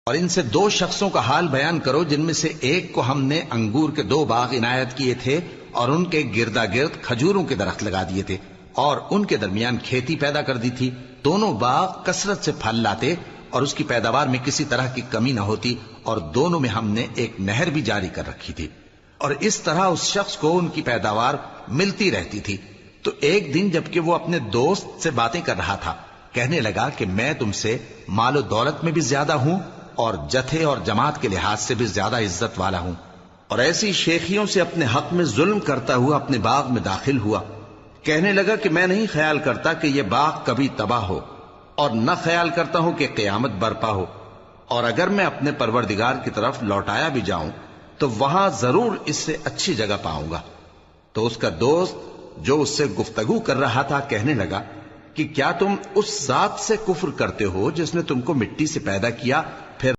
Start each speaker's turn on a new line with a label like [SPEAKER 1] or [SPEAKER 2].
[SPEAKER 1] اور ان سے 2 شخصوں کا حال بیان کرو جن میں سے ایک کو ہم نے انگور کے 2 باغ عنایت کیے تھے اور ان کے گردا گرد کھجوروں کے درخت لگا دیے تھے اور ان کے درمیان کھیتی پیدا کر دی تھی. دونوں باغ کثرت سے پھل لاتے اور اس کی پیداوار میں کسی طرح کی کمی نہ ہوتی اور دونوں میں ہم نے ایک نہر بھی جاری کر رکھی تھی اور اس طرح اس شخص کو ان کی پیداوار ملتی رہتی تھی. تو ایک دن جبکہ وہ اپنے دوست سے باتیں کر رہا تھا کہنے لگا کہ میں تم سے مال و دولت میں بھی زیادہ ہوں اور جتھے اور جماعت کے لحاظ سے بھی زیادہ عزت والا ہوں، اور ایسی شیخیوں سے اپنے حق میں ظلم کرتا ہوا اپنے باغ میں داخل ہوا. کہنے لگا کہ میں نہیں خیال کرتا کہ یہ باغ کبھی تباہ ہو اور نہ خیال کرتا ہوں کہ قیامت برپا ہو، اور اگر میں اپنے پروردگار کی طرف لوٹایا بھی جاؤں تو وہاں ضرور اس سے اچھی جگہ پاؤں گا. تو اس کا دوست جو اس سے گفتگو کر رہا تھا کہنے لگا کہ کیا تم اس ذات سے کفر کرتے ہو جس نے تم کو مٹی سے پیدا کیا پھر